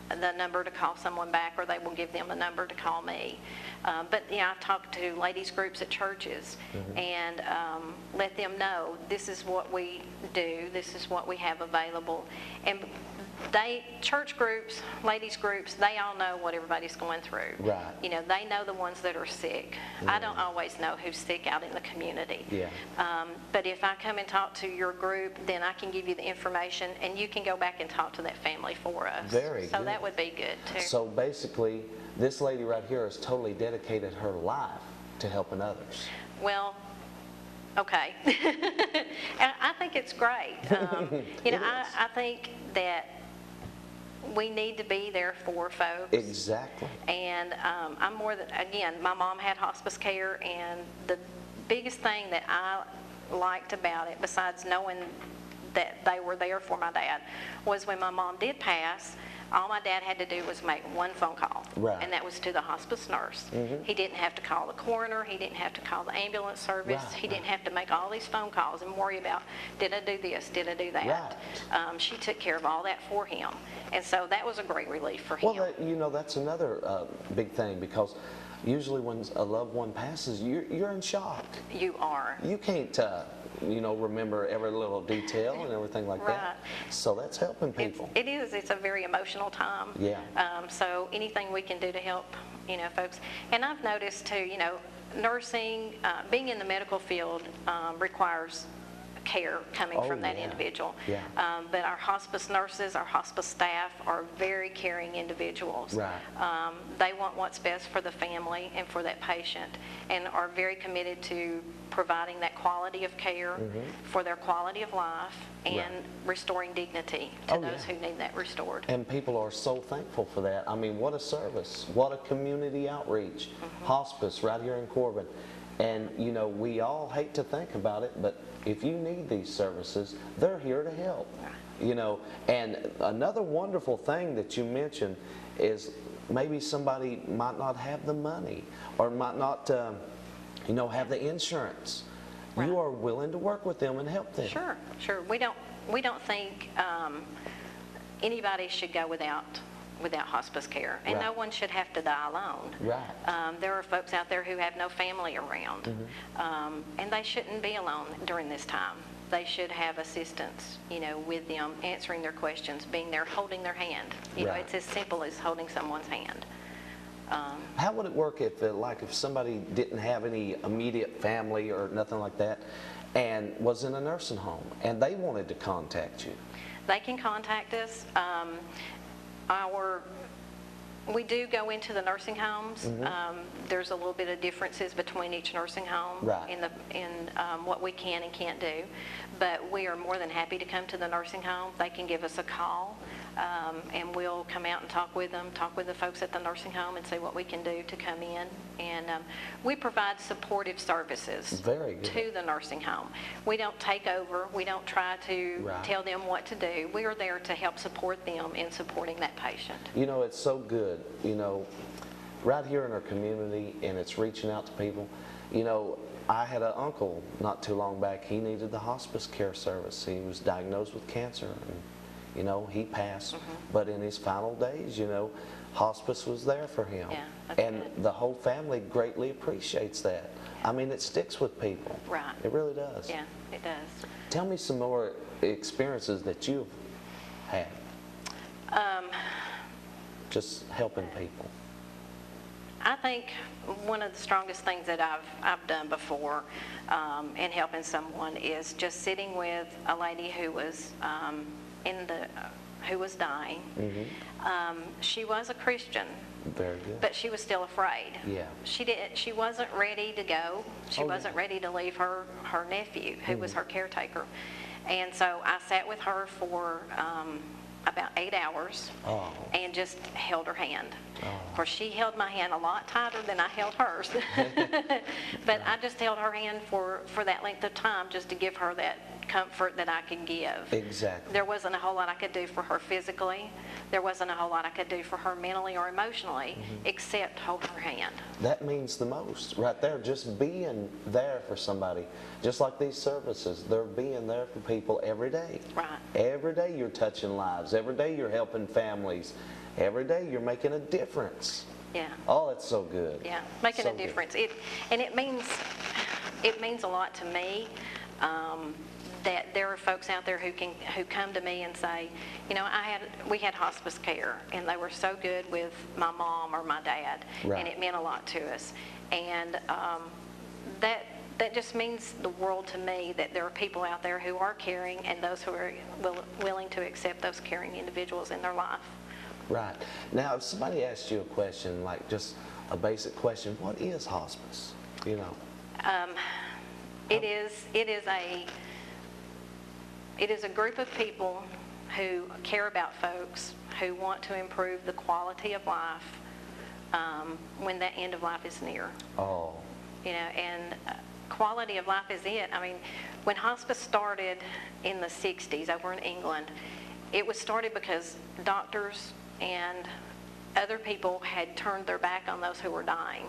the number to call someone back, or they will give them a number to call me. But yeah, I've talked to ladies groups at churches and let them know this is what we do, this is what we have available. And church groups, ladies groups, they all know what everybody's going through. Right. You know, they know the ones that are sick. I don't always know who's sick out in the community. Yeah. But if I come and talk to your group, then I can give you the information, and you can go back and talk to that family for us. Very good. So that would be good too. So basically, this lady right here has totally dedicated her life to helping others. Well, okay. I think it's great. You know, I think that we need to be there for folks. Exactly. And I'm more than, again, my mom had hospice care, and the biggest thing that I liked about it, besides knowing that they were there for my dad, was when my mom did pass, all my dad had to do was make one phone call, right. and that was to the hospice nurse. He didn't have to call the coroner, he didn't have to call the ambulance service, right. He didn't have to make all these phone calls and worry about, did I do this, did I do that? Right. She took care of all that for him, and so that was a great relief for him. Well, you know, that's another big thing, because usually when a loved one passes, you're in shock. You are. You can't, you know, remember every little detail and everything like Right. that. So that's helping people. It is. It's a very emotional time. Yeah. So anything we can do to help, you know, folks. And I've noticed too, you know, nursing, being in the medical field requires care coming from that individual. Yeah. But our hospice nurses, our hospice staff are very caring individuals. Right. They want what's best for the family and for that patient, and are very committed to providing that quality of care for their quality of life and restoring dignity to those who need that restored. And people are so thankful for that. I mean, what a service, what a community outreach. Hospice right here in Corbin. And, you know, we all hate to think about it, but if you need these services, they're here to help. You know, and another wonderful thing that you mentioned is maybe somebody might not have the money, or might not, you know, have the insurance. Right. You are willing to work with them and help them. Sure, sure. We don't think anybody should go without hospice care, and no one should have to die alone. Right. There are folks out there who have no family around, and they shouldn't be alone during this time. They should have assistance, you know, with them, answering their questions, being there, holding their hand. You know, it's as simple as holding someone's hand. How would it work if, like, if somebody didn't have any immediate family or nothing like that, and was in a nursing home, and they wanted to contact you? They can contact us. We do go into the nursing homes. There's a little bit of differences between each nursing home in what we can and can't do, but we are more than happy to come to the nursing home. They can give us a call, and we'll come out and talk with them, talk with the folks at the nursing home, and see what we can do to come in. And we provide supportive services to the nursing home. We don't take over. We don't try to tell them what to do. We are there to help support them in supporting that patient. You know, it's so good, you know, right here in our community, and it's reaching out to people. You know, I had an uncle not too long back. He needed the hospice care service. He was diagnosed with cancer, and, you know, he passed. But in his final days, you know, hospice was there for him. Yeah, that's and good. The whole family greatly appreciates that. I mean, it sticks with people. Right. It really does. Yeah, it does. Tell me some more experiences that you've had. Just helping people. I think one of the strongest things that I've done before in helping someone is just sitting with a lady who was who was dying. She was a Christian. Very good. But she was still afraid. Yeah. She wasn't ready to go. She wasn't ready to leave her nephew, who was her caretaker. And so I sat with her for about 8 hours and just held her hand. Of course, she held my hand a lot tighter than I held hers. But I just held her hand for that length of time, just to give her that comfort that I could give. Exactly. There wasn't a whole lot I could do for her physically. There wasn't a whole lot I could do for her mentally or emotionally, except hold her hand. That means the most right there, just being there for somebody. Just like these services, they're being there for people every day. Right. Every day you're touching lives. Every day you're helping families. Every day you're making a difference. Yeah. Oh, that's so good. Yeah, making So a difference. It means a lot to me. That there are folks out there who come to me and say, you know, we had hospice care, and they were so good with my mom or my dad, Right. and it meant a lot to us. And that just means the world to me, that there are people out there who are caring, and those who are willing to accept those caring individuals in their life. Right. Now, if somebody asked you a question, like just a basic question, what is hospice? You know. It is a group of people who care about folks, who want to improve the quality of life when that end of life is near. Oh. You know, and quality of life is it. I mean, when hospice started in the 60s over in England, it was started because doctors and other people had turned their back on those who were dying.